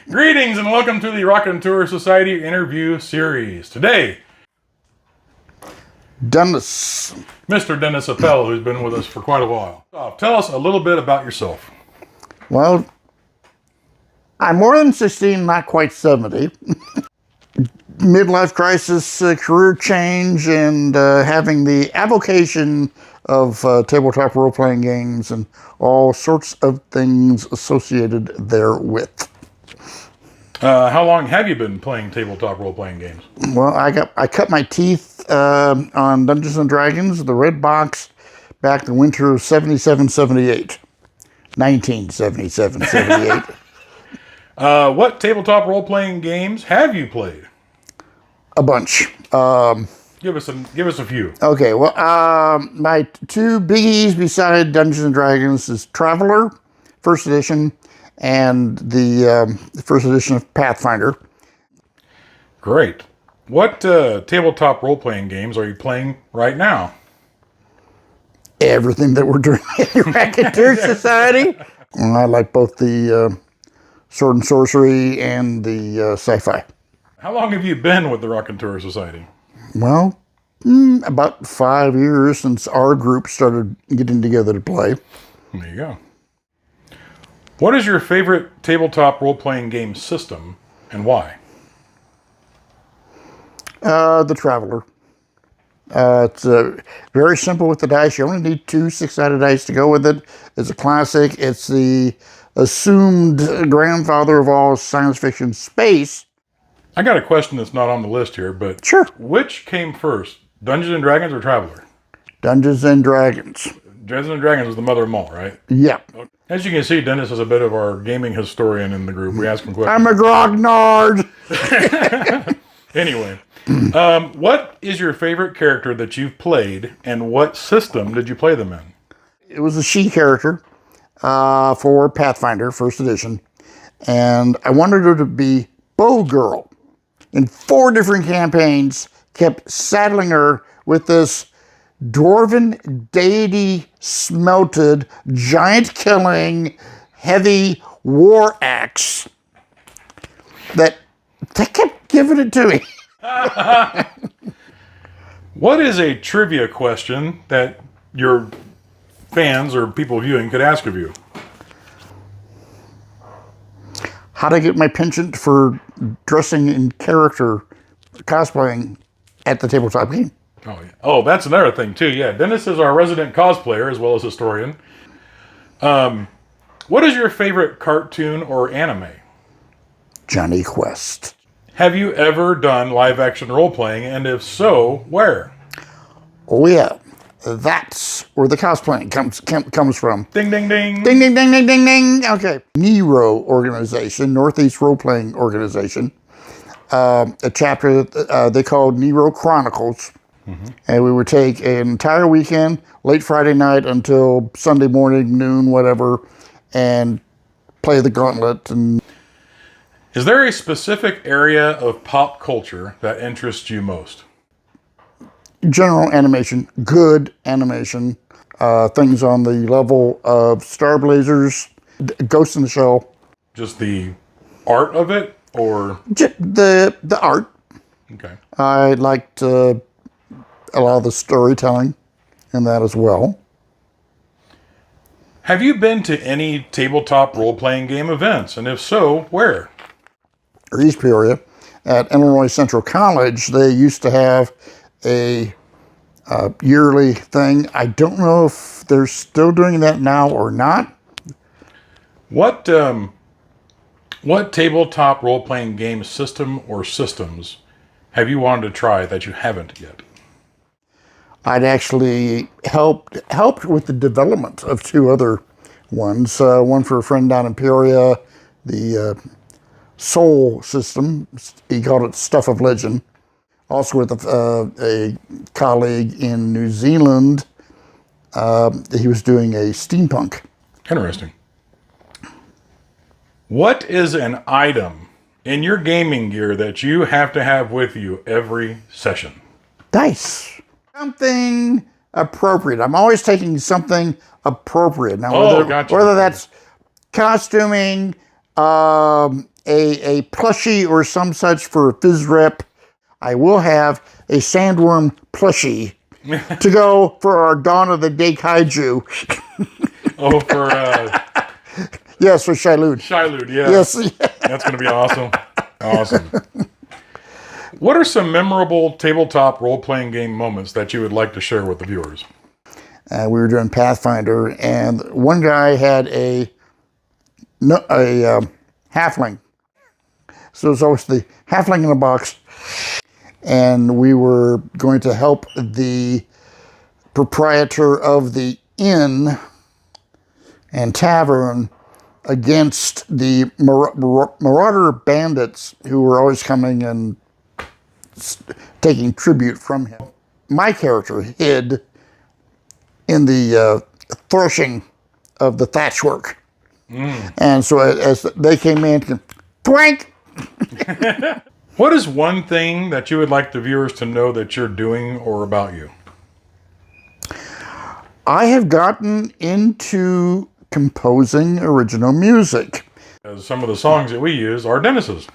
Greetings and welcome to the Raconteur Society interview series. Today, Dennis. Mr. Dennis Appell, who's been with us for quite a while. Tell us a little bit about yourself. Well, I'm more than 16, not quite 70. Midlife crisis, career change, and having the avocation of tabletop role-playing games and all sorts of things associated therewith. How long have you been playing tabletop role-playing games? Well, I cut my teeth on Dungeons and Dragons, the red box, back the winter of 77-78. 1977-78. What tabletop role-playing games have you played? A bunch. Give us a few. Okay, well, my two biggies beside Dungeons and Dragons is Traveler, first edition, and the first edition of Pathfinder. Great. What tabletop role-playing games are you playing right now? Everything that we're doing in the Raconteur Society. And I like both the sword and sorcery and the sci-fi. How long have you been with the Raconteur Society? Well, about 5 years since our group started getting together to play. There you go. What is your favorite tabletop role-playing game system and why? The Traveler. It's very simple with the dice. You only need 2 6-sided dice to go with it. It's a classic. It's the assumed grandfather of all science fiction space. I got a question that's not on the list here, but Sure. Which came first, Dungeons and Dragons or Traveler? Dungeons and Dragons. Dungeons and Dragons was the mother of them all, right? Yeah. As you can see, Dennis is a bit of our gaming historian in the group. We ask him questions. I'm a grognard. Anyway, what is your favorite character that you've played, and what system did you play them in? It was a she character for Pathfinder, first edition. And I wanted her to be Bow Girl. In 4 different campaigns, kept saddling her with this dwarven deity smelted, giant killing, heavy war axe that they kept giving it to me. What is a trivia question that your fans or people viewing could ask of you? How to get my penchant for dressing in character, cosplaying at the tabletop game. Oh, yeah. Oh, that's another thing, too. Yeah, Dennis is our resident cosplayer as well as historian. What is your favorite cartoon or anime? Johnny Quest. Have you ever done live-action role-playing, and if so, where? Oh, yeah. That's where the cosplaying comes from. Ding, ding, ding. Ding, ding, ding, ding, ding, ding. Okay. Nero organization, Northeast Role-Playing Organization. A chapter they called Nero Chronicles. Mm-hmm. And we would take an entire weekend, late Friday night until Sunday morning, noon, whatever, and play the gauntlet. And is there a specific area of pop culture that interests you most? General animation, good animation, things on the level of Star Blazers, Ghost in the Shell. Just the art of it, or the art. Okay. I liked a lot of the storytelling in that as well. Have you been to any tabletop role-playing game events, and if so, where? East Peoria at Illinois Central College, they used to have a yearly thing. I don't know if they're still doing that now or not. What tabletop role-playing game system or systems have you wanted to try that you haven't yet? I'd actually helped with the development of 2 other ones. One for a friend down in Peoria, the Soul system. He called it Stuff of Legend. Also with a colleague in New Zealand, he was doing a steampunk. Interesting. What is an item in your gaming gear that you have to have with you every session? Dice. Something appropriate. I'm always taking something appropriate. Now, whether that's costuming, a plushie or some such for Fizz Rep. I will have a Sandworm plushie to go for our Dawn of the Day Kaiju. Oh, for Yes, for Shilud. Shilud, yeah. Yes. That's going to be awesome. Awesome. What are some memorable tabletop role-playing game moments that you would like to share with the viewers? We were doing Pathfinder, and one guy had a halfling. So it was always the halfling in a box. And we were going to help the proprietor of the inn and tavern against the marauder bandits who were always coming and taking tribute from him. My character hid in the threshing of the thatchwork. And so as they came in, thwank! What is one thing that you would like the viewers to know that you're doing or about you? I have gotten into composing original music. As some of the songs that we use are Dennis's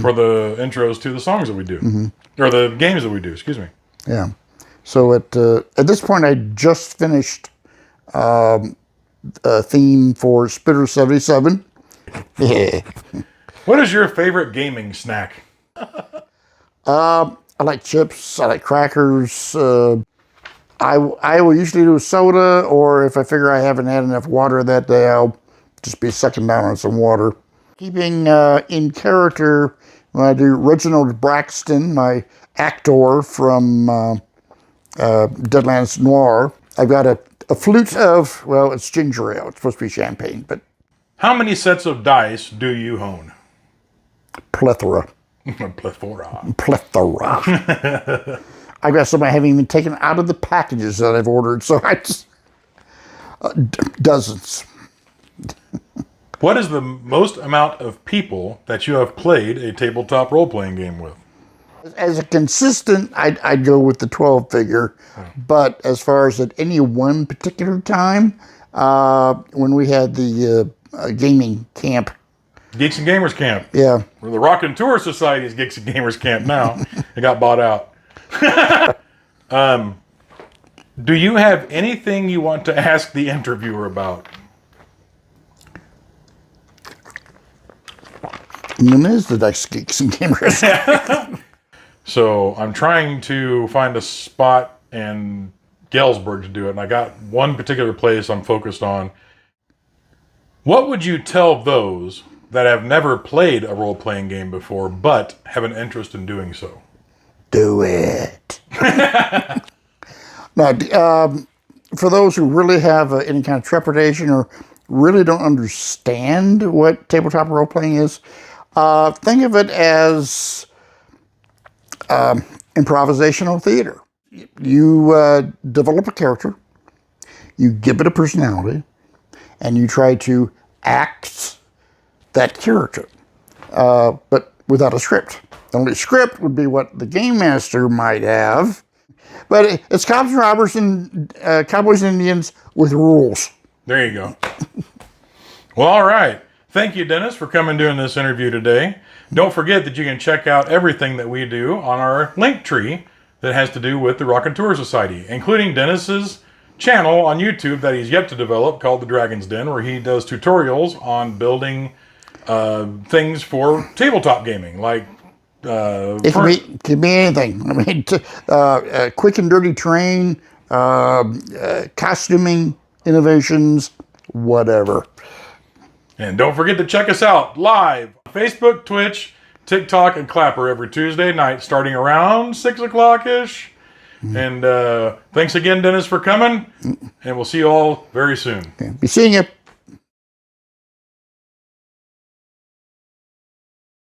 for the intros to the songs that we do. Or the games that we do, excuse me. Yeah. So at this point, I just finished a theme for Spitter 77. What is your favorite gaming snack? I like chips. I like crackers. I will usually do soda, or if I figure I haven't had enough water that day, I'll just be sucking down on some water. Keeping in character, when I do Reginald Braxton, my actor from Deadlands Noir, I've got a flute of, well, it's ginger ale. It's supposed to be champagne, but... How many sets of dice do you own? Plethora. Plethora. I've got some I haven't even taken out of the packages that I've ordered, so I just... dozens. What is the most amount of people that you have played a tabletop role-playing game with? As a consistent, I'd go with the 12 figure, but as far as at any one particular time, when we had the gaming camp. Geeks and Gamers Camp. Yeah. We're the Rock and Tour Society's Geeks and Gamers Camp now. It got bought out. Do you have anything you want to ask the interviewer about? When is the next Geeks and Gamers? So I'm trying to find a spot in Galesburg to do it, and I got one particular place I'm focused on. What would you tell those that have never played a role-playing game before, but have an interest in doing so? Do it. Now, for those who really have any kind of trepidation or really don't understand what tabletop role-playing is, think of it as improvisational theater. You develop a character, you give it a personality, and you try to act that character, but without a script. The only script would be what the game master might have, but it's cops and robbers and cowboys and Indians with rules. There you go. Well, all right. Thank you, Dennis, for coming and doing this interview today. Don't forget that you can check out everything that we do on our link tree that has to do with the Rock and Tour Society, including Dennis's channel on YouTube that he's yet to develop called The Dragon's Den, where he does tutorials on building things for tabletop gaming, like it can be anything. I mean, quick and dirty terrain, costuming innovations, whatever. And don't forget to check us out live on Facebook, Twitch, TikTok, and Clapper every Tuesday night starting around 6 o'clock-ish. And thanks again, Dennis, for coming. And we'll see you all very soon. Okay. Be seeing you.